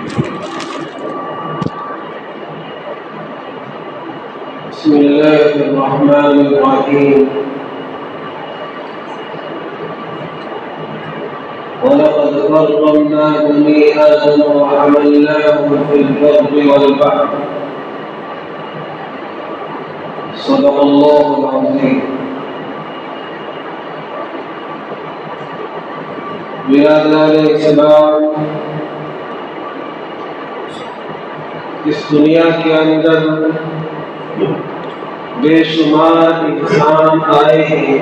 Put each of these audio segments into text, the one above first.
بسم الله الرحمن الرحيم ولقد كرمنا بني آدم وحملناهم في البر والبحر صدق الله العظيم. برادران اسلام، اس دنیا کے اندر بے شمار انسان آئے ہیں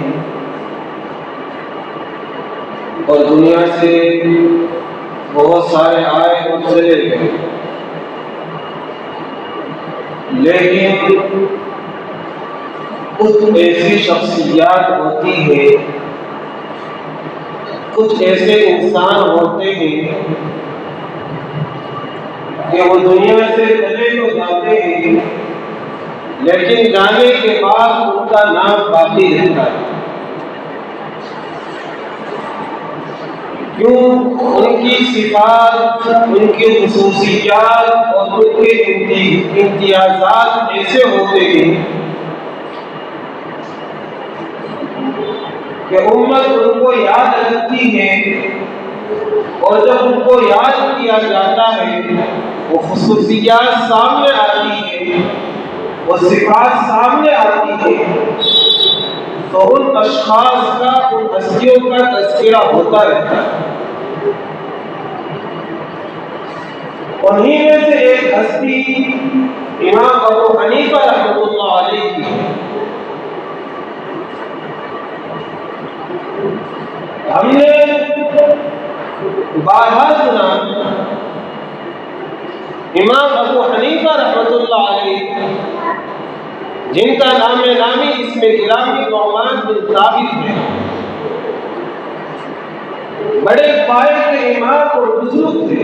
اور دنیا سے بہت سارے آئے اور چلے گئے، لیکن کچھ ایسی شخصیات ہوتی ہیں، کچھ ایسے انسان ہوتے ہیں کہ وہ دنیا سے چلے تو جاتے ہیں لیکن جانے کے بعد ان کا نام باقی رہتا ہے. کیوں؟ ان کی صفات، ان کی خصوصیات اور ان کے امتیازات ایسے ہوتے ہیں کہ امت ان کو یاد رکھتی ہے، اور جب ان کو یاد کیا جاتا ہے وہ خصوصیات سامنے آتی ہے، وہ صفات سامنے آتی ہے، تو ان اشخاص کا، ان ہستیوں کا تذکرہ ہوتا رہتا ہے. انہیں میں سے ایک ہستی امام ابو حنیفہ رحمۃ اللہ علیہ کی ہے. ہم نے بارہا سنا امام ابو حنیفہ رحمۃ اللہ علیہ، جن کا نام نامی اس میں گرامی نعمان بن ثابت ہے، بڑے پائے کے امام اور بزرگ تھے.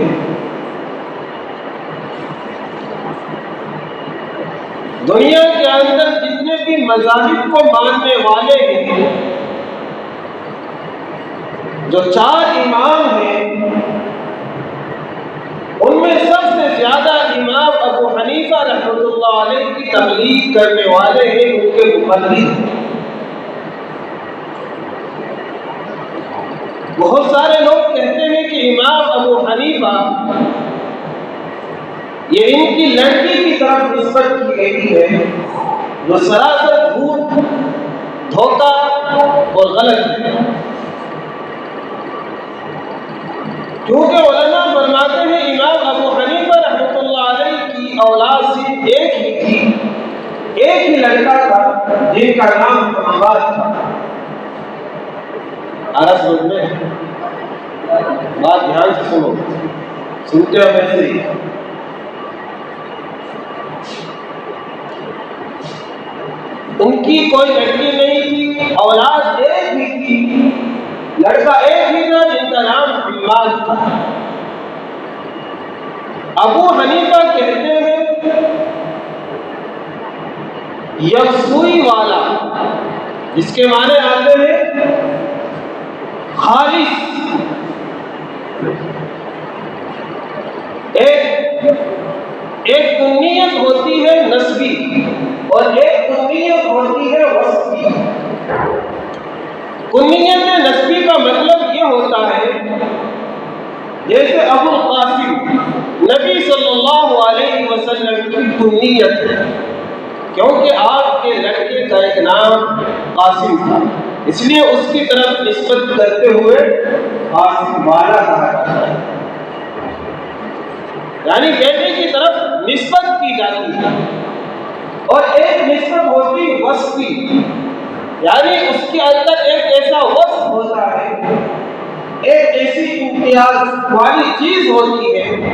دنیا کے اندر جتنے بھی مذاہب کو ماننے والے ہیں، جو 4 امام ہیں، ان میں سب سے زیادہ امام ابو حنیفہ رحمۃ اللہ علیہ کی تقلید کرنے والے ہیں، ان کے مقلد. بہت سارے لوگ کہتے ہیں کہ امام ابو حنیفہ یہ ان کی لڑکی کی طرف نسبت کی گئی ہے، جو سراسر جھوٹ، دھوکہ اور غلط ہے. کیونکہ علماء فرماتے ہیں امام ابو حنیفہ رحمۃ اللہ علیہ کی اولاد صرف ایک ہی تھی، ایک ہی لڑکا تھا جن کا نام محمد تھا. آرس سمجھ میں بات دھیان سے سنو، سنتے ہو ویسے ہی. ان کی کوئی لڑکی نہیں تھی، اولاد ایک ہی تھی، لڑکا ایک ہی تھا جن کا نام محمد تھا. ابو حنیفہ کہتے ہیں یکسوئی والا، جس کے معنی آتے ہیں خالص. ایک کنیت ہوتی ہے نسبی اور ایک کنیت ہوتی ہے وصفی. کنیت نسبی کا مطلب یہ ہوتا ہے جیسے ابو القاسم نبی صلی اللہ علیہ وسلم کی کنیت ہے، کیونکہ آپ کے لڑکے کا ایک نام قاسم تھا، اس لیے اس کی طرف نسبت کرتے ہوئے قاسم والا کہا جاتا ہے. یعنی بیٹے کی طرف نسبت کی جاتی ہے. اور ایک نسبت ہوتی وصفی، یعنی اس کے اندر ایک ایسا وصف ہوتا ہے، ایک ایسی امتیاز والی چیز ہوتی ہے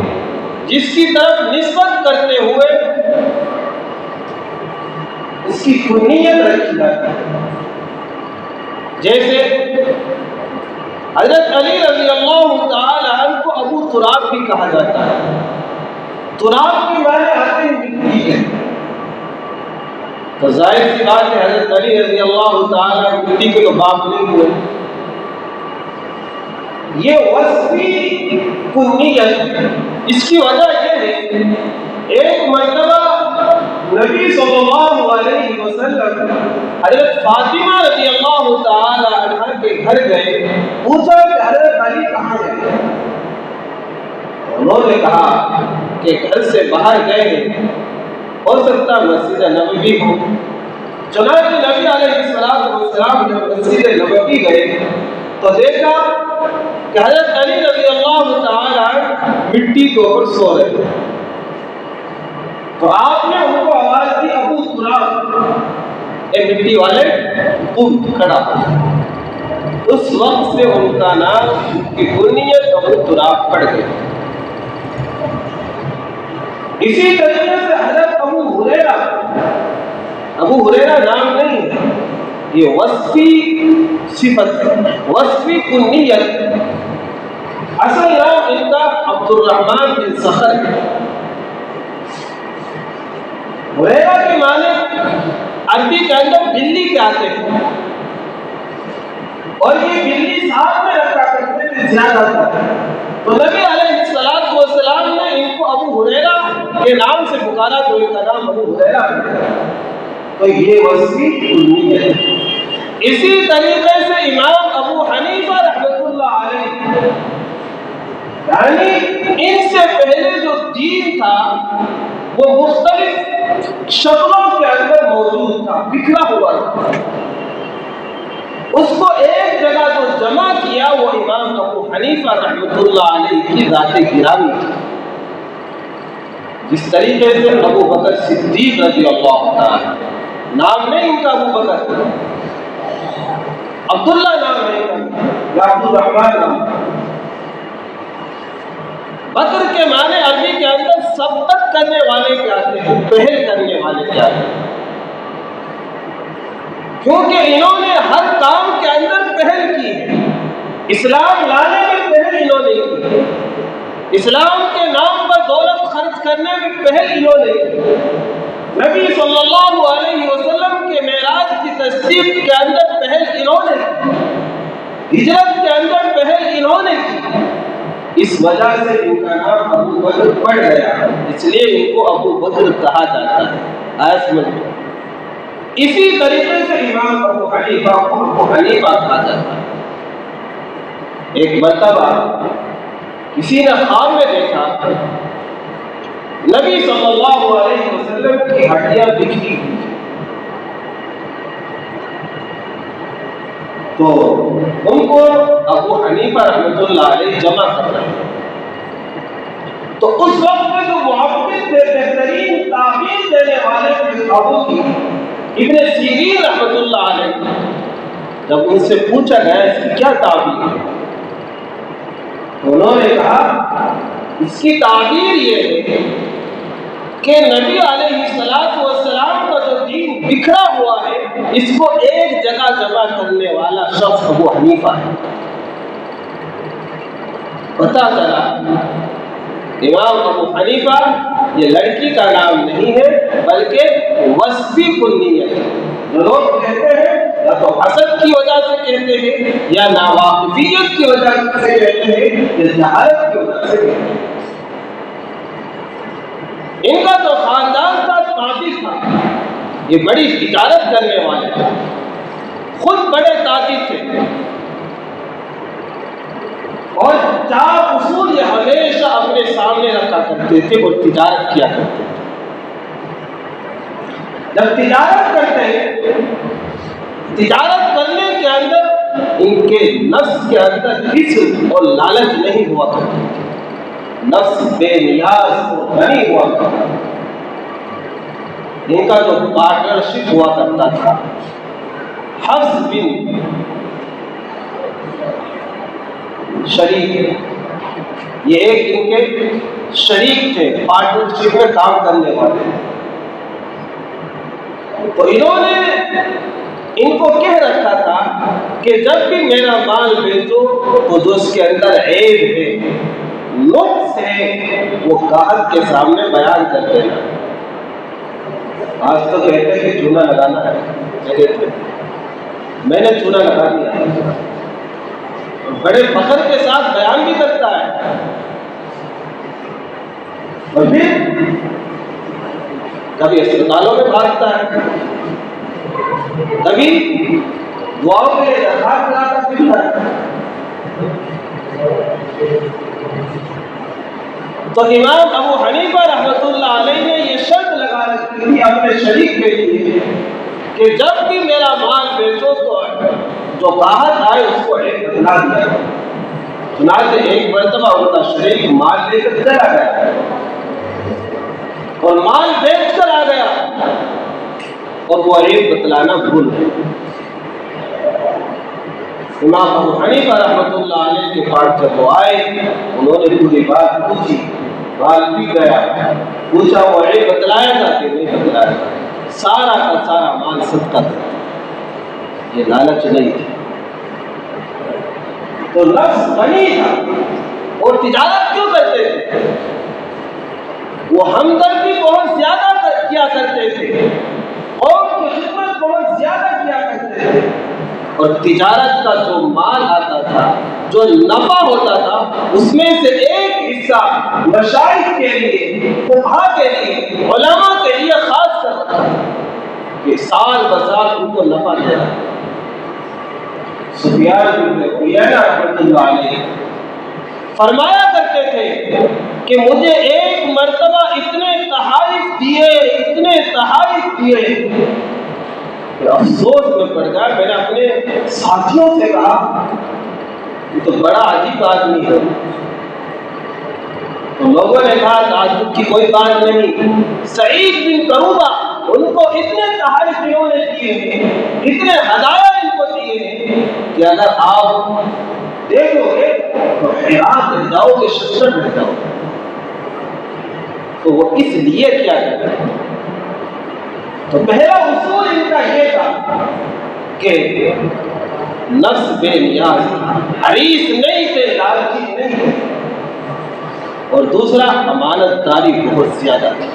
جس کی طرف نسبت کرتے ہوئے اس کی کنیت رکھی جاتی ہے. جیسے حضرت علی رضی اللہ تعالی عنہ کو ابو تراب بھی کہا جاتا ہے. تراب کے معنی آتے ہیں مٹی کے، تو ظاہر سی بات ہے حضرت علی رضی اللہ تعالی مٹی کے تو باپ نہیں ہوئے. یہ وصفی کنیت اس کی وجہ یہ ہے، ایک مرتبہ نبی صلی اللہ علیہ وسلم حضرت فاطمہ رضی اللہ تعالی عنہ کے گھر گئے، پوچھا کہ حضرت علی کہاں گئے؟ انہوں نے کہا کہ گھر سے باہر گئے ہیں، ہو سکتا مسجد نبوی ہو۔ چنانچہ نبی علیہ السلام جب مسجد نبوی گئے تو دیکھا کہ حضرت علی رضی اللہ تعالی مٹی کے اوپر سو رہے تھے۔ تو آپ نے ان کو آواز دی، ابو تراب، اے مٹی والے اٹھ کھڑا ہو۔ اس وقت سے ان کا نام، ان کی کنیت ابو تراب پڑ گئی۔ اسی طریقے سے حضرت ابو ہریرہ نام نہیں ہے، یہ وصفی صفت ہے، وصفی کنیت۔ اصل نام ان کا عبد الرحمن بن صخر ہے۔ ہریرہ کے معنی عربی کے اندر بلی کے آتے ہیں، اور یہ بلی ساتھ میں رکھا کرتے تھے زیادہ تر۔ تو نبی علیہ السلام نے ان کو ابو ہریرہ کے نام سے پکارا تو ان کا نام ابو ہریرہ ہے۔ تو یہ وصفی کنیت ہے۔ اسی طریقے سے امام ابو حنیفہ رحمۃ اللہ علیہ، یعنی ان سے پہلے جو دین تھا وہ مختلف شکلوں کے اندر موجود تھا، بکھرا ہوا تھا۔ اس کو ایک جگہ جو جمع کیا وہ امام ابو حنیفہ رحمۃ اللہ علیہ کی ذات گرامی تھی۔ جس طریقے سے ابو بکر صدیق رضی اللہ تعالی، نام نہیں ان کا ابو بکر، عبداللہ نام ہے یا عبد الرحمن نام۔ بکر کے معنی عربی کے اندر سبقت کرنے والے کے آتے ہیں، پہل کرنے والے کے آتے ہیں، کیونکہ انہوں نے ہر کام کے اندر پہل کی ہے۔ اسلام لانے میں پہل انہوں نے کی، اسلام کے نام پر دولت خرچ کرنے میں پہل انہوں نے کی، نبی صلی اللہ علیہ وسلم کے معراج کی تصدیق کے اندر پہل انہوں نے کی، ہجرت کے اندر پہل انہوں نے کی۔ اس وجہ سے ان کا نام ابو بکر پڑ گیا، اس لیے ان کو ابو بکر کہا جاتا ہے۔ آج اسی طریقے سے امام ابو حنیفہ کو ابو حنیفہ کہا جاتا ہے۔ ایک مرتبہ کسی نے خواب میں دیکھا نبی صلی اللہ علیہ وسلم کی ہڈیاں بکھری ہوئی، تو ان کو ابو حنیفہ رحمۃ اللہ علیہ جمع کر رہے ہیں۔ تو اس وقت میں جو محقق تھے، بہترین تعبیر دینے والے تھے خوابوں کی، ابن سیرین رحمۃ اللہ علیہ، جب ان سے پوچھا گیا اس کی کیا تعبیر ہے، انہوں نے کہا اس کی تعبیر یہ ہے کہ نبی علیہ السلام کا جو دین بکھرا ہوا ہے، اس کو ایک جگہ جمع کرنے والا شخص ابو حنیفہ ہے۔ پتہ چلا امام ابو حنیفہ یہ لڑکی کا نام نہیں ہے بلکہ وصفی کنیت ہے۔ لوگ کہتے ہیں یا تو حسد کی وجہ سے کہتے ہیں، یا ناواقفیت کی وجہ سے کہتے ہیں، یا جہالت کی وجہ سے کہتے ہیں۔ ان کا جو خاندان تھا تاجر تھا، یہ بڑی تجارت کرنے والے تھے، خود بڑے تاجر تھے، اور 4 اصول یہ ہمیشہ اپنے سامنے رکھا کرتے تھے اور تجارت کیا کرتے تھے۔ جب تجارت کرتے ہیں، تجارت کرنے کے اندر ان کے نفس کے اندر حسد اور لالچ نہیں ہوا کرتا، نفس بے نیاز اور غنی ہوا کرتا، ان کا جو پارٹنرشپ ہوا کرتا تھا حفظ بن شریک، یہ ایک ان کے شریک تھے، پارٹنرشپ میں کام کرنے والے۔ تو انہوں نے ان کو کہہ رکھا تھا کہ جب بھی میرا مال بیچو تو جو اس کے اندر عیب ہے، نقص ہے، وہ گاہک کے سامنے بیان کر دینا۔ آج تو کہتے ہیں کہ چونا لگانا ہے، میں نے چونا لگا دیا، بڑے فخر کے ساتھ بیان بھی کرتا ہے۔ اور پھر کبھی اسپتالوں میں بھاگتا ہے، کبھی دعاؤں کے لیے درخواست لاتا پھرتا ہے۔ تو امام ابو حنیفہ رحمۃ اللہ علیہ نے یہ شرط لگا رکھی تھی اپنے شریک کے لیے کہ جب بھی میرا مال بیچو تو جو گاہک آئے اس کو ایک بتلا دیا۔ چنانچہ ایک مرتبہ ان کا شریک مال لے کر چلا گیا اور مال بیچ کر آ گیا اور وہ ایک بتلانا بھول گیا۔ امام ابو حنیفہ رحمۃ اللہ علیہ کے پاس جب وہ آئے، انہوں نے پوری بات پوچھی، مال بھی گیا، پوچھا وہ ایک بتلایا تھا کہ نہیں بتلایا تھا، سارا کا سارا مال صدقہ تھا، یہ لالچ نہیں تھی۔ تو نفس غنی تھا اور تجارت کیوں کرتے تھے؟ وہ ہمدردی بہت زیادہ کیا کرتے تھے، قوم کی خدمت بہت زیادہ کیا کرتے تھے، اور تجارت کا جو مال آتا تھا، جو نفع ہوتا تھا، اس میں سے ایک حصہ مشائخ کے لیے، فقہا کے لیے، علماء کے لیے خاص کر رکھا کہ سال بسال ان کو نفع دے رہا۔ سفیان بن عیینہ رحمۃ اللہ علیہ فرمایا کرتے تھے کہ مجھے ایک مرتبہ اتنے تحائف دیے کہ افسوس میں پڑ گیا۔ میں نے اپنے ساتھیوں سے کہا یہ تو بڑا عجیب آدمی ہے، تو لوگوں نے کہا تعجب کی کوئی بات نہیں، سعید بن کروبہ ان کو اتنے تحائف انہوں نے دیے ہیں، اتنے ہدایہ ان کو دیے ہیں کہ اگر آپ دیکھو گے تو حیران رہ جاؤ گے، شرم رہ جاؤ گے۔ تو وہ اس لیے کیا کرتے ہیں؟ تو پہلا اصول ان کا یہ تھا کہ نفس بے نیاز تھا، حریص نہیں تھے، لالچی نہیں تھے، اور دوسرا امانت داری بہت زیادہ تھی۔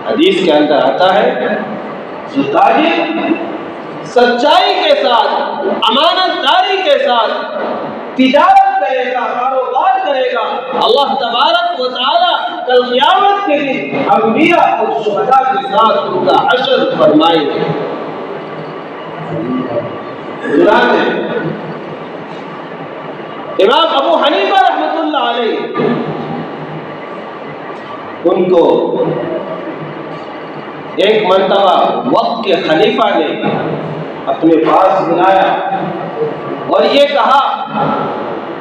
حدیث کے اندر آتا ہے جو تاجر سچائی کے ساتھ، امانت داری کے ساتھ تجارت کرے گا، کاروبار کرے گا، اللہ تبارک و تعالی کل قیامت کے دن انبیاء اور شہداء کے ساتھ ان کا حشر فرمائیں گے۔ امام ابو حنیفہ رحمۃ اللہ علیہ ان کو ایک مرتبہ وقت کے خلیفہ نے اپنے پاس بلایا اور یہ کہا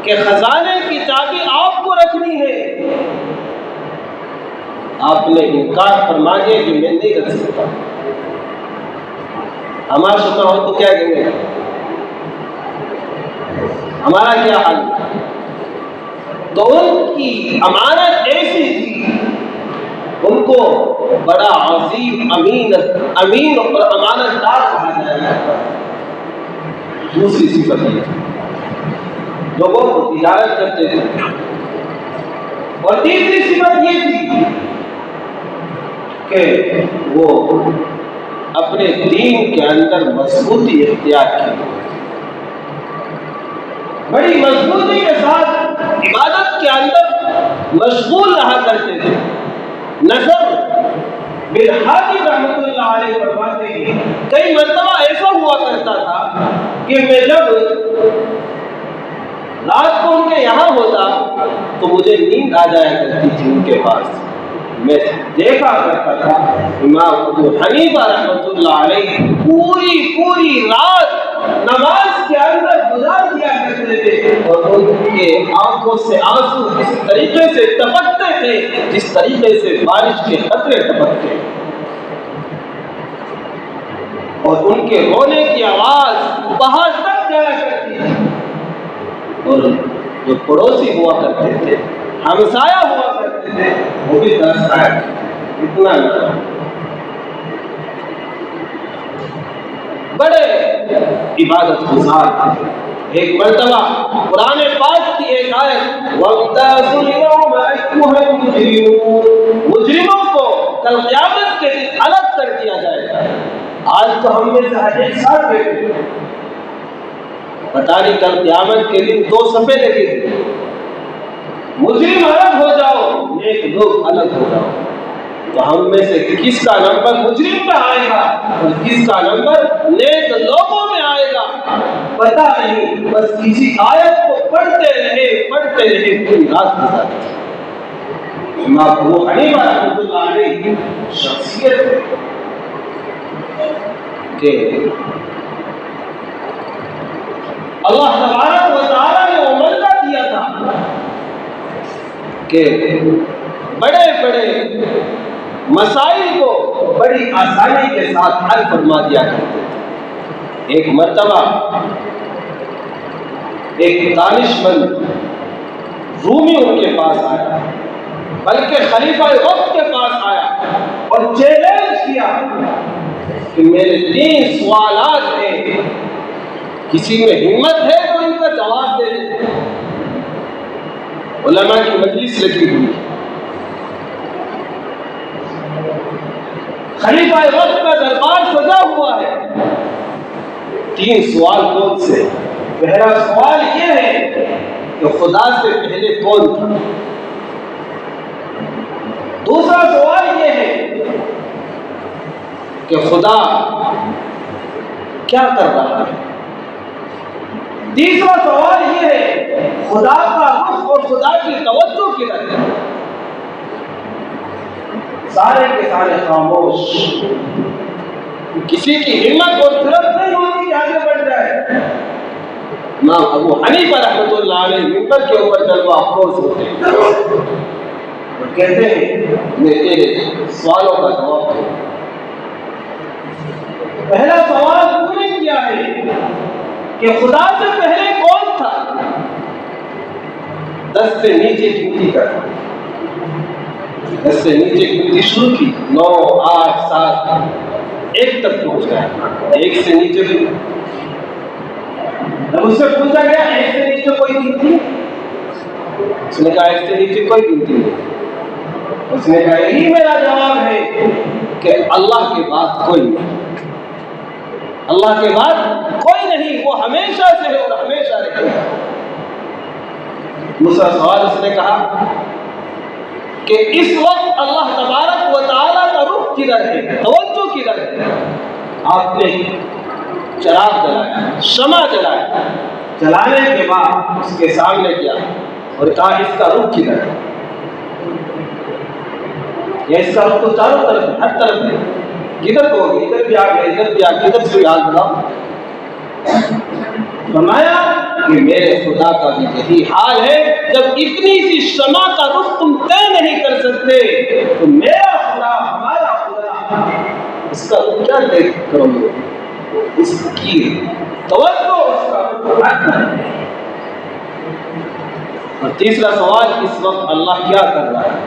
کہ خزانے کی چابی آپ کو رکھنی ہے۔ آپ نے انکار فرما دیا کہ میں نہیں رکھ سکتا۔ ہمارا شکر ہو تو کیا کہیں گے؟ ہمارا کیا حال؟ تو ان کی امانت ایسی تھی، ان کو بڑا عظیم امین اور امانت دار کہا جاتا ہے۔ دوسری صفت یہ لوگوں کو تجارت کرتے تھے، اور تیسری صفت یہ تھی کہ وہ اپنے دین کے اندر مضبوطی اختیار کی، بڑی مضبوطی کے ساتھ عبادت کے اندر مشغول رہا کرتے تھے۔ نصر بن حاتم رحمۃ اللہ علیہ فرماتے ہیں کئی مرتبہ ایسا ہوا کرتا تھا کہ میں جب رات کو ان کے یہاں ہوتا تو مجھے نیند آ جایا کرتی تھی ان کے پاس۔ میں دیکھا کرتا تھا امام ابو حنیفہ رحمۃ اللہ علیہ پوری رات نماز کے اندر گزار دیا کرتے تھے، اور ان کے آنکھوں سے آنسو اس طریقے سے ٹپکتے تھے جس طریقے سے بارش کے قطرے ٹپکتے، اور ان کے رونے کی آواز باہر تک جایا کرتی تھی، اور جو پڑوسی ہوا کرتے تھے، ہمسایہ ہوا کرتے تھے، وہ بھی ترس آیا اتنا بڑے عبادت گزار تھے۔ ایک مرتبہ قرآن پاک کی ایک آیت وَامْتَازُوا الْيَوْمَ أَيُّهَا الْمُجْرِمُونَ، مجرموں کو کل قیامت کے دن الگ کر دیا جائے گا۔ آج تو ہم میں سے ایک ساتھ بیٹھے، پتہ نہیں کل قیامت کے دن دو صفحے لگے تھے، مجرم الگ ہو جاؤ، نیک لوگ الگ ہو جاؤ، تو ہم میں سے کس کا نمبر مجرم میں آئے گا اور کس کا نمبر نیک لوگوں میں آئے گا پتہ نہیں، بس کسی آیت کو پڑھتے رہے پوری رات گزارتے۔ امام ابو حنیفہ رحمۃ اللہ علیہ کی شخصیت ہے کہ اللہ تبارک و تعالی نے وہ موقع دیا تھا کہ بڑے بڑے مسائل کو بڑی آسانی کے ساتھ حل فرما دیا کرتے تھے۔ ایک مرتبہ ایک دانش مند رومی ان کے پاس آیا، بلکہ خلیفہ وقت کے پاس آیا اور چیلنج کیا کہ میرے 3 سوالات ہیں، کسی میں ہمت ہے تو ان کا جواب دے دیں۔ علماء کی مجلس لگی ہوئی، خلیفہ وقت کا دربار سجا ہوا ہے۔ 3 سوال کون سے؟ پہلا سوال یہ ہے کہ خدا سے پہلے کون تھا؟ دوسرا سوال یہ ہے کہ خدا کیا کر رہا ہے؟ تیسرا سوال یہ ہے خدا کا رخ اور خدا کی توجہ کدھر ہے؟ سارے کے سارے خاموش، کسی کی ہمت اور جرأت نہیں ہوتی کہ آگے بڑھ جائے۔ امام ابو حنیفہ رحمۃ اللہ علیہ ممبر کے اوپر جلوہ افروز ہوتے ہیں اور کہتے ہیں میں تیرے سوالوں کا جواب دوں۔ پہلا سوال انہوں نے کیا ہے کہ خدا سے پہلے کون تھا؟ 10 سے نیچے گنتی کر، 10 سے نیچے گنتی شروع کی، 9 8 7 1 تک پہنچ گیا۔ 1 سے نیچے بھی جب اس سے پوچھا گیا 1 سے نیچے کوئی گنتی؟ اس نے کہا 1 سے نیچے کوئی گنتی نہیں۔ اس نے کہا یہی میرا جواب ہے کہ اللہ کے بعد کوئی نہیں، اللہ کے بعد کوئی نہیں، وہ ہمیشہ سے ہے اور ہمیشہ رہے گا۔ دوسرا سوال اس نے کہا کہ اس وقت اللہ تبارک و تعالیٰ کا رخ کدھر ہے، توجہ کدھر ہے؟ آپ نے چراغ جلایا، شمع جلایا، جلانے کے بعد اس کے سامنے کیا اور کہا اس کا رخ کدھر ہے؟ یا اس کا رخ تو چاروں طرف ہے، ہر طرف ہے، کدھر کو ہوگی؟ ادھر بھی آ گیا، ادھر بھی آ گیا، ادھر سے بھی آگ بڑھاؤ۔ فرمایا کہ میرے خدا کا بھی یہی حال ہے، جب اتنی سی شمع کا رخ تم طے نہیں کر سکتے تو میرا خدا، ہمارا خدا، اس کا رخ کیا طے کرو گے؟ اس کی توجہ اس کا رخ ہے۔ اور تیسرا سوال اس وقت اللہ کیا کر رہا ہے؟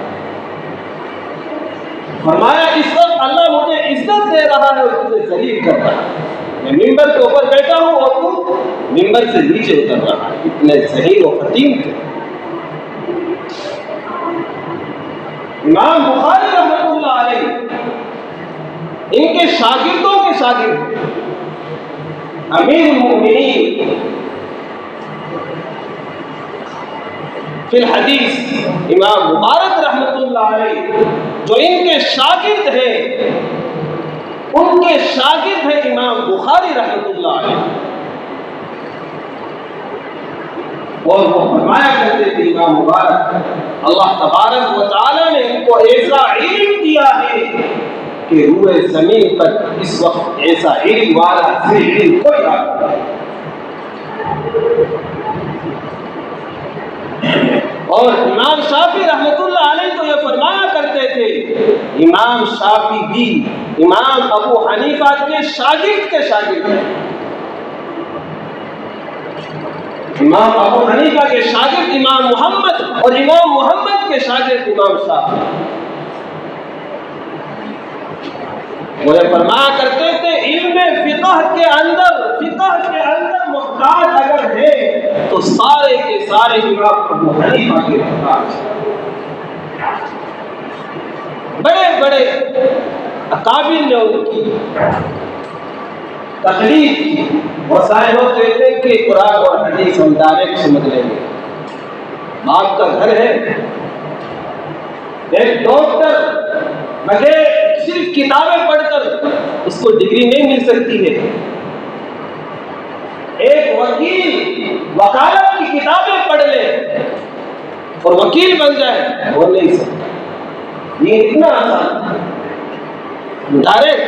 فرمایا اس وقت اللہ مجھے عزت دے رہا ہے اور تجھے ذلیل کر رہا ہے۔ میں ممبر کے اوپر بیٹھا ہوں اور تو ممبر سے نیچے اتر رہا ہے۔ اتنے ذہین و فطین تھے۔ امام بخاری رحمۃ اللہ علیہ ان کے شاگردوں کے شاگرد امیر المؤمنین فی الحدیث امام مبارک رحمۃ اللہ علیہ جو ان کے شاگرد ہیں، ان کے شاگرد ہیں امام بخاری رحمۃ اللہ علیہ، اور وہ فرمایا کرتے تھے امام مبارک اللہ تبارک و تعالیٰ نے ان کو ایسا علم دیا ہے کہ روئے زمین پر اس وقت ایسا علم والا سے علم کوئی آتا ہے۔ اور امام شافعی رحمۃ اللہ علیہ تو یہ فرمایا کرتے تھے، امام شافعی بھی امام ابو حنیفہ کے شاگرد ہیں۔ امام ابو حنیفہ کے شاگرد امام محمد اور امام محمد کے شاگرد امام شافعی۔ وہ یہ فرمایا کرتے تھے علم فقہ کے اندر محتاج اگر ہے تو سارے کے سارے امام ابو حنیفہ کے محتاج۔ بڑے بڑے اکابر نے ان کی تقلید کی، اور سارے لوگ کہتے ہیں کہ قرآن اور حدیث ہم ڈائریکٹ سمجھ لیں گے۔ باپ کا گھر ہے، ایک ڈاکٹر بغیر صرف کتابیں پڑھ کر اس کو ڈگری نہیں مل سکتی ہے. ایک وکیل وکالت کی کتابیں پڑھ لے اور وکیل بن جائے وہ نہیں سکتا. یہ اتنا آسان ڈائریکٹ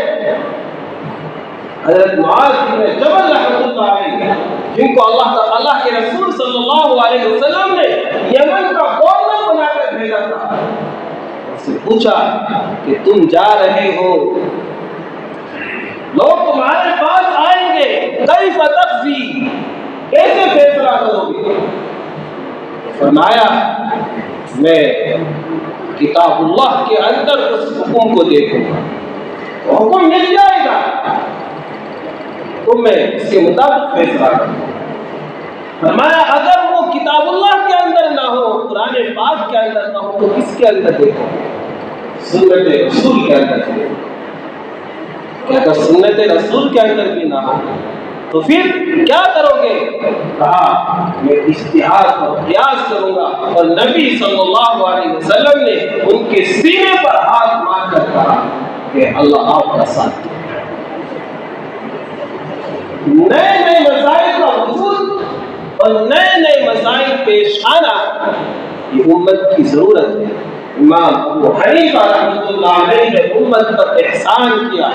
حضرت معاذ بن جبل رحمۃ اللہ علیہ جن کو اللہ کے رسول صلی اللہ علیہ وسلم نے یمن کا گورنر بنا کر بھیجا تھا، اس سے پوچھا کہ تم جا رہے ہو، لوگ تمہارے پاس آئیں گے، کیف تقضی، کیسے فیصلہ کرو گے؟ فرمایا میں کتاب اللہ کے اندر اس حکم کو دیکھوں گا، حکم مل جائے گا تو میں اس کے مطابق فیصلہ کروں گا. فرمایا اگر وہ کتاب اللہ کے اندر نہ ہو، قرآن پاک کے اندر نہ ہو، تو کس کے اندر دیکھو؟ سنت رسول کے اندر دیکھو. کہ اگر سنت رسول کے اندر بھی نہ ہو تو پھر کیا کرو گے؟ کہا میں اجتہاد اور قیاس کروں گا. اور نبی صلی اللہ علیہ وسلم نے ان کے سینے پر ہاتھ مار کر کہا کہ اللہ آپ کا ساتھ دے. نئے نئے مسائل کا وجود اور نئے نئے مسائل پیش آنا یہ امت کی ضرورت ہے. امام ابو حنیفہ رحمۃ اللہ علیہ نے امت پر احسان کیا.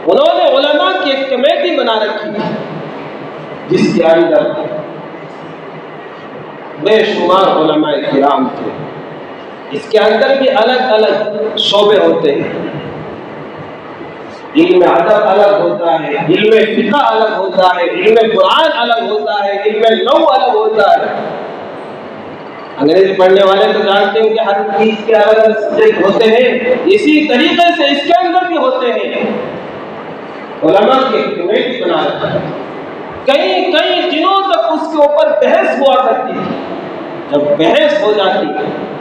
انہوں نے علماء کی ایک کمیٹی بنا رکھی تھی جس کے اندر بے شمار علماء کرام تھے. اس کے اندر بھی الگ الگ شعبے ہوتے ہیں. علم ادب الگ ہوتا ہے، علم فقہ الگ ہوتا ہے، علم قرآن الگ ہوتا ہے، علم نحو الگ ہوتا ہے. انگریزی پڑھنے والے تو جانتے ہیں کہ ہر چیز کے الگ الگ سبجیکٹ ہوتے ہیں، اسی طریقے سے اس کے اندر بھی ہوتے ہیں. علماء کی کمیٹی بنا رکھا ہے. کئی کئی دنوں تک اس کے اوپر بحث ہوا کرتی تھی. جب بحث ہو جاتی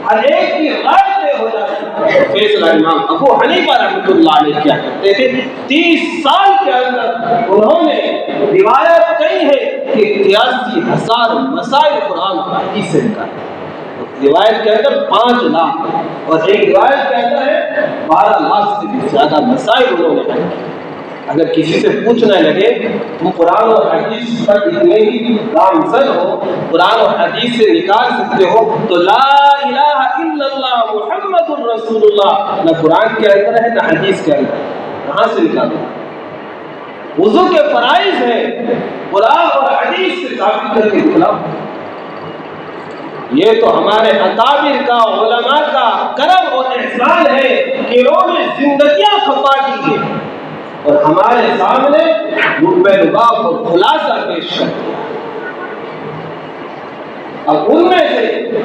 ہر ایک کی رائے طے ہو جاتی، فیصلہ امام ابو حنیفہ رحمۃ اللہ علیہ کیا کرتے تھے. 30 سال کے اندر انہوں نے روایت کہی ہے کہ 83,000 مسائل قرآن و حدیث سے نکالے. روایت کے اندر 5 لاکھ اور ایک روایت کے اندر ہے 12 لاکھ سے بھی زیادہ مسائل انہوں نے حل کیے. اگر کسی سے پوچھنے لگے تم قرآن اور حدیث پر اتنے ہی گامزن ہو، قرآن اور حدیث سے نکال سکتے ہو، تو لا الہ الا اللہ محمد الرسول اللہ نہ قرآن کے اندر ہے نہ حدیث کے اندر، کہاں سے نکالو؟ وضو کے فرائض ہیں، قرآن اور حدیث سے ثابت کر کے دکھلاؤ. یہ تو ہمارے اکابر کا، علماء کا کرم اور احسان ہے کہ انہوں نے زندگیاں کھپا دی ہیں اور ہمارے سامنے لب لباب اور خلاصہ پیش کر دیا. اب ان میں سے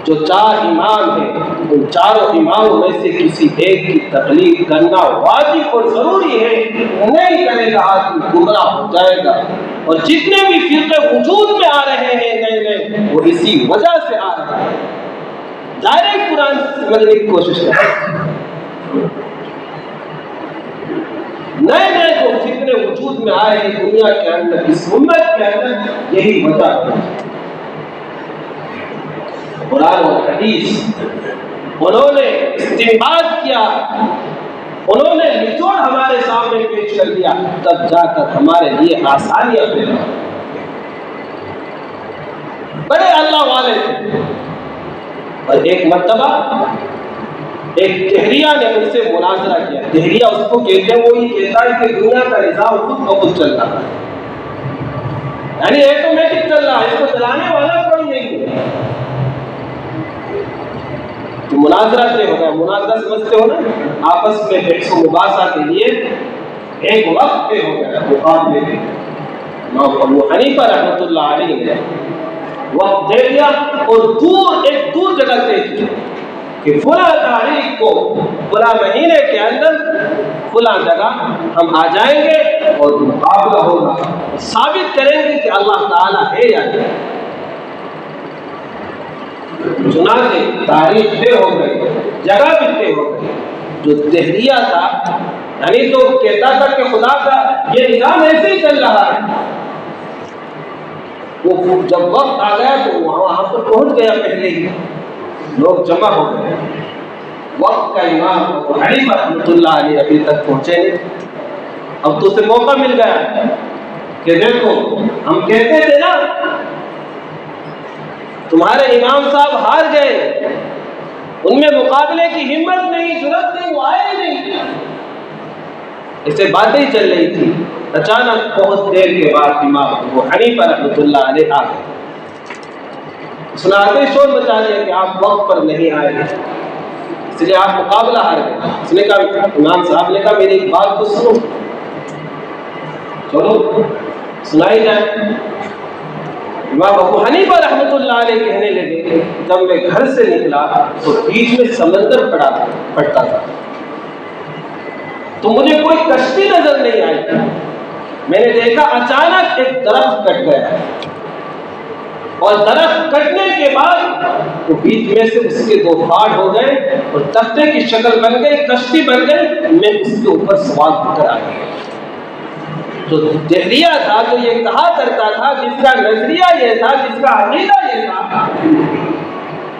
جو 4 امام ہیں، ان چاروں اماموں میں سے کسی ایک کی تقلید کرنا واجب اور ضروری ہے. نہیں کرے گا آدمی گمراہ ہو جائے گا. اور جتنے بھی فرقے وجود میں آ رہے ہیں نئے نئے، وہ اسی وجہ سے آ رہے ہیں. ڈائریکٹ قرآن سمجھنے کی کوشش کریں. نئے نئے جو فتنے وجود میں آئے ہیں دنیا کے اندر، اس امت کے اندر، یہی وجہ ہے. قرآن و حدیث انہوں نے استنباط کیا، انہوں نے نچوڑ ہمارے سامنے پیش کر دیا، تب جا کر ہمارے لیے آسانیاں پیدا ہوئی. بڑے اللہ والے تھے. اور ایک مرتبہ ایک دہریہ نے ان سے مناظرہ کیا. دہریہ اس کو کہتے ہیں، وہ یہ کہتا ہے کہ دنیا کا نظام خود بخود چل رہا ہے، یعنی آٹومیٹک چل رہا ہے، اس کو چلانے والا کوئی نہیں ہے. تو مناظرہ طے ہو گیا. مناظرہ سمجھتے ہو نا، آپس میں بحث و مباحثہ کے لیے ایک وقت طے ہو گیا مقابلے میں. امام ابو حنیفہ رحمۃ اللہ علیہ نے وقت دے دیا اور ایک دور جگہ طے کی کہ فلاں تاریخ کو فلاں مہینے کے اندر فلاں جگہ ہم آ جائیں گے اور مقابلہ ہوگا، ثابت کریں گے کہ اللہ تعالیٰ ہے یا نہیں. چنانچہ تاریخ طے ہو گئی، جگہ بھی طے ہو گئی. جو دہریہ تھا یعنی تو کہتا تھا کہ خدا کا یہ نظام ایسے ہی چل رہا ہے، وہ جب وقت آ گیا تو وہاں پر پہنچ گیا پہلے ہی. لوگ جمع ہو گئے. وقت کا امام ابو حنیفہ رحمۃ اللہ علیہ ابھی تک پہنچے نہیں. اب تو اسے موقع مل گیا کہ دیکھو ہم کہتے تھے نا تمہارے امام صاحب ہار گئے، ان میں مقابلے کی ہمت نہیں، جرأت نہیں، وہ آئے نہیں. اسے باتیں ہی چل رہی تھی. اچانک بہت دیر کے بعد امام ابو حنیفہ رحمۃ اللہ علیہ آ گئے. اس نے آتے شور مچا دیا کہ آپ وقت پر نہیں آئے، اس لیے آپ مقابلہ ہار گئے. اس نے کہا، امام صاحب نے کہا میری ایک بات تو سنو. چلو سنائی جائے. امام ابو حنیفہ رحمۃ اللہ علیہ کہنے لگے، جب میں گھر سے نکلا تو بیچ میں سمندر پڑتا تھا، تو مجھے کوئی کشتی نظر نہیں آئی. میں نے دیکھا اچانک ایک درخت کٹ گیا، اور درخت کٹنے کے بعد وہ بیچ میں سے اس کے 2 پھاڑ ہو گئے اور تختے کی شکل بن گئی، کشتی بن گئی. میں اس کے اوپر سوار ہو کر آ گیا. جو دہریہ تھا، جو یہ کہا کرتا تھا، جس کا نظریہ یہ تھا، جس کا عقیدہ یہ تھا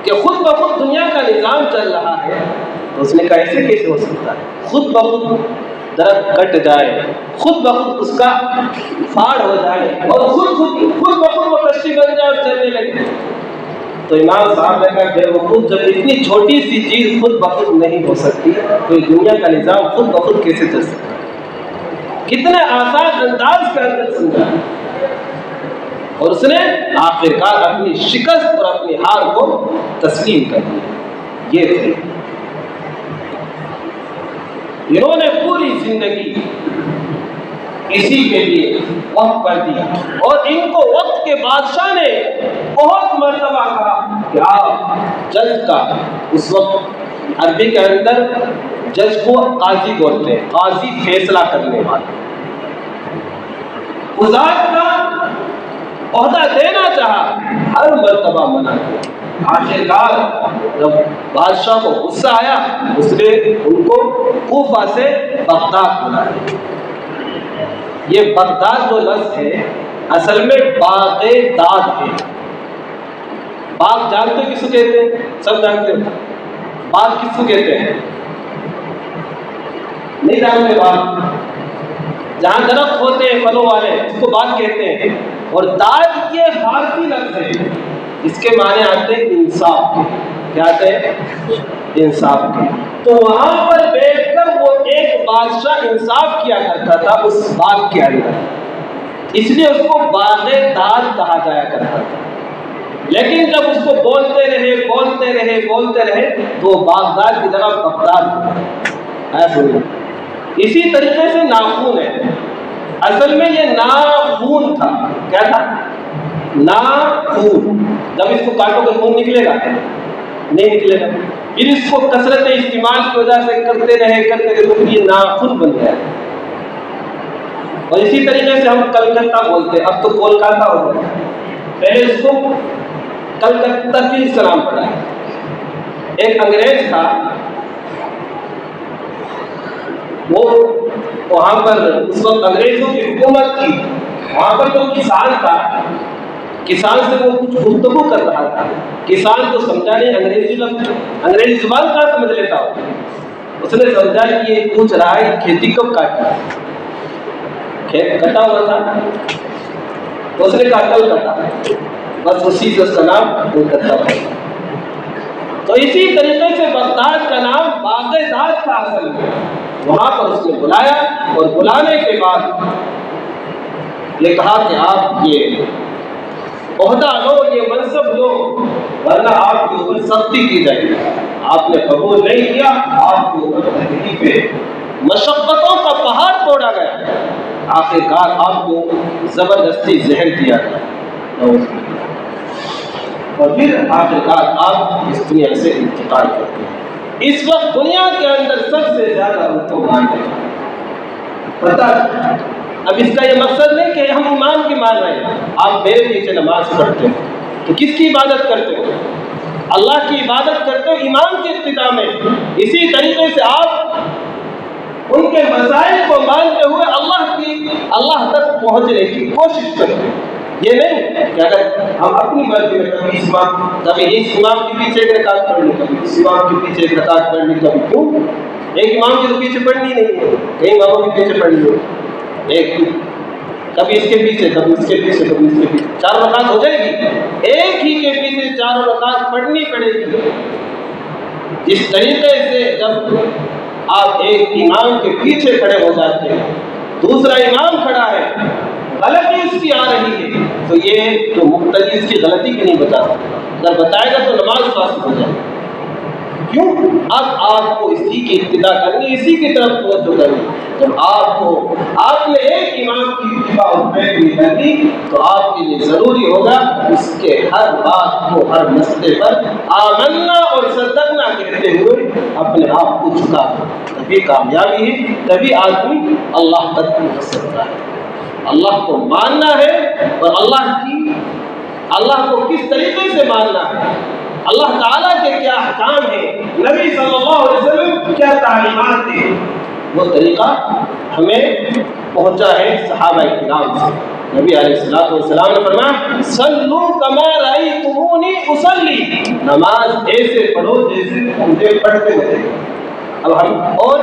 کہ خود بخود دنیا کا نظام چل رہا ہے، تو اس نے کہا ایسے کیسے ہو سکتا ہے؟ خود بخود درخت کٹ جائے، خود بخود اس کا پھاڑ ہو جائے، اور خود بخود وہ کشتی بن جائے اور چلنے لگے. تو امام صاحب نے کہا کہ وہ خود جب اتنی چھوٹی سی چیز خود بخود نہیں ہو سکتی تو دنیا کا نظام خود بخود کیسے چل سکتا ہے؟ کتنے آسان انداز کے اندر سمجھا. اور اس نے آخرکار اپنی شکست اور اپنی ہار کو تسلیم کر دیا. یہ تھے انہوں نے پوری زندگی اسی کے لیے وقف کر دیا. اور ان کو وقت کے بادشاہ نے بہت مرتبہ کہا کہ آپ جج کا، اس وقت عربی کے اندر جج کو قاضی بولتے ہیں، قاضی فیصلہ کرنے والا، قضات کا عہدہ دینا چاہا، ہر مرتبہ منع کیا. آخرکار جب بادشاہ کو غصہ آیا، اس نے ان کو کوفہ سے بغداد بلایا. یہ بغداد جو لفظ ہے اصل میں باغ داد ہے. باغ جانتے ہو کس کو کہتے ہیں؟ سب جانتے ہو باغ کس کو کہتے ہیں؟ نہیں جانتے؟ باغ جہاں درخت ہوتے ہیں پھلوں والے، اس کو باغ کہتے ہیں. اور داد یہ فارسی لفظ ہے، اس کے معنی آتے ہیں انصاف کے. کیا آتے ہیں؟ انصاف کے. تو وہاں پر بیٹھ کر وہ ایک بادشاہ انصاف کیا کرتا تھا اس باغ کے اندر، اس لیے اس کو باغ داد کہا جایا کرتا تھا. لیکن جب اس کو بولتے رہے تو باغداد کی طرف بغداد ایسا ہوئی. اسی طریقے سے ناخون ہے، اصل میں یہ ناخون تھا. کیا تھا؟ ناخون. جب اس کو کاٹو گے خون نکلے گا؟ نہیں نکلے گا. پھر اس کو کثرت استعمال کی وجہ سے کرتے رہے تو یہ ناخن بن گیا. اور اسی طریقے سے ہم کلکتہ بولتے ہیں، اب تو کولکاتہ ہو گیا. پہلے اس کو کلکتہ کی اس کا نام پڑا ہے. ایک انگریز تھا، وہ وہاں پر اس وقت انگریزوں کی حکومت تھی. وہاں پر جو کسان تھا، کسان سے وہ کچھ گفتگو کر رہا تھا. کسان کو سمجھا نہیں، انگریزی زبان کا سمجھ لیتا ہو. اس نے سمجھا کہ یہ پوچھ رہا ہے کھیتی کب کاٹا. کھیت کٹا ہوا تھا تو اس نے کہا کل کٹا. بس اسی سے اس کا نام کلکتہ ہے. تو اسی طریقے سے بغداد کا نام باغداد تھا اصل میں. وہاں پر اس نے بلایا اور بلانے کے بعد یہ کہا کہ آپ یہ عہدہ لو، یہ منصب لو، ورنہ آپ کے اوپر سختی کی جائے گی. آپ نے قبول نہیں کیا، آپ کے اوپر تکلیف پہ مشقتوں کا پہاڑ توڑا گیا. آخرکار آپ کو زبردستی زہر دیا گیا اور پھر آخرکار آپ اس دنیا سے انتقال کرتے ہیں. اس وقت دنیا کے اندر سب سے زیادہ ان کو مانتے ہیں. پتہ اب اس کا یہ مقصد نہیں کہ ہم ایمان کی مان رہے ہیں. آپ میرے پیچھے نماز پڑھتے ہیں تو کس کی عبادت کرتے ہو؟ اللہ کی عبادت کرتے ہو ایمان کی ابتدا میں. اسی طریقے سے آپ ان کے مسائل کو مانتے ہوئے اللہ تک پہنچنے کی کوشش کرتے ہیں. یہ نہیں کہ اگر ہم اپنی مرضی میں کبھی اس امام کے پیچھے ایک رکعت پڑھ لی، کبھی اس امام کے پیچھے ایک رکعت پڑھ لی، کبھی کیوں؟ ایک امام کے تو پیچھے پڑھنی نہیں ہے، کئی اماموں کے پیچھے پڑھنی ہے، ایک کبھی اس کے پیچھے، کبھی اس کے پیچھے، کبھی اس کے پیچھے، 4 رکعت ہو جائے گی؟ ایک ہی کے پیچھے 4 رکعت پڑھنی پڑے گی۔ اس طریقے سے جب آپ ایک امام کے پیچھے کھڑے ہو جاتے ہیں، دوسرا امام کھڑا ہے، غلطی اس کی آ رہی ہے، تو یہ جو مقتدی اس کی غلطی بھی نہیں بتا سکتا، اگر بتائے گا تو نماز فاسد ہو جائے گی۔ کیوں؟ اب آپ کو اسی کی ابتدا کرنی، اسی کی طرف توجہ کرنی۔ جب آپ نے ایک امام کی اتباع اور پیروی کرنی تو آپ کے لیے ضروری ہوگا اس کے ہر بات کو، ہر مسئلے پر آمنا اور صدقنا کہتے ہوئے اپنے آپ کو جھکا دو۔ تبھی کامیابی ہے، تبھی آدمی اللہ تک پہنچ سکتا ہے۔ اللہ کو ماننا ہے، اور اللہ کو کس طریقے سے ماننا ہے، اللہ تعالیٰ کے کیا احکام ہیں، نبی صلی اللہ علیہ وسلم کیا تعلیمات ہیں، وہ طریقہ ہمیں پہنچا ہے صحابہ کرام سے۔ نبی علیہ السلام نے فرمایا صلو کما رأیتمونی اصلی، نماز ایسے پڑھو جیسے مجھے پڑھتے ہوئے۔ اب اور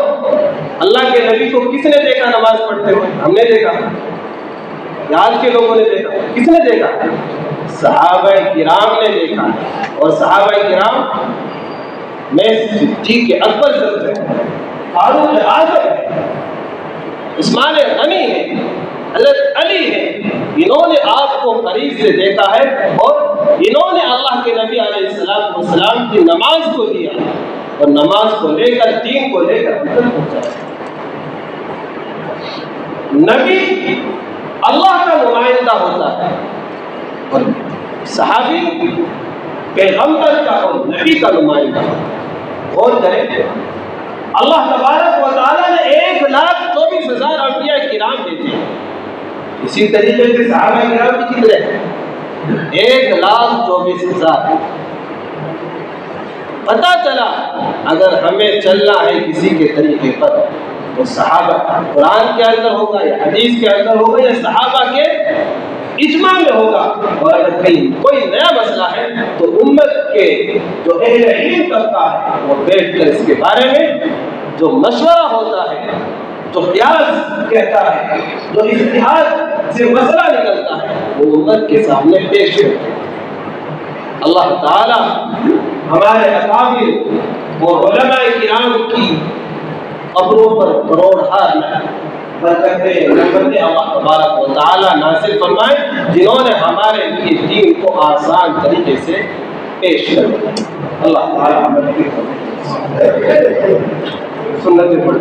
اللہ کے نبی کو کس نے دیکھا نماز پڑھتے ہوئے؟ ہم نے دیکھا، آج کے لوگوں نے دیکھا، کس نے دیکھا؟ صحابہ کرام نے دیکھا، اور صحابہ کرام میں صدیق اکبر چلتے ہیں، فاروق اعظم ہے، عثمان غنی ہے، حضرت علی ہے، انہوں نے آپ کو قریب سے دیکھا ہے، اور انہوں نے اللہ کے نبی علیہ السلام کی نماز کو لیا، اور نماز کو لے کر، دین کو لے کر پہنچا۔ نبی اللہ کا نمائندہ ہوتا ہے، اور صحابی پیغمبر کا اور نبی کا نمائندہ ہوتا ہے۔ غور کریں، اللہ تبارک و تعالیٰ نے 1,24,000 انبیاء کرام بھیجے، اسی طریقے سے صحابہ کرام بھی کتنے ہیں؟ 1,24,000۔ پتہ چلا اگر ہمیں چلنا ہے کسی کے طریقے پر تو صحابہ قرآن کے اندر ہوگا یا حدیث کے اندر ہوگا یا صحابہ کے اجماع میں ہوگا، اور اگر کہیں کوئی نیا مسئلہ ہے تو امت کے جو اہل علم طبقہ ہے وہ بیٹھ کر اس کے بارے میں جو مشورہ ہوتا ہے، جو قیاس کہتا ہے، جو اجتہاد سے مسئلہ نکلتا ہے، وہ امت کے سامنے پیش کرتے ہیں۔ اللہ تعالی ہمارے اکابر اور علماء کرام کی قبروں پر کروڑ ہار برکتیں اللہ تبارک و تعالی نازل فرمائے، جنہوں نے ہمارے لیے دین کو آسان طریقے سے پیش کر دیا۔ اللہ تعالی ہمیں سنت پڑھ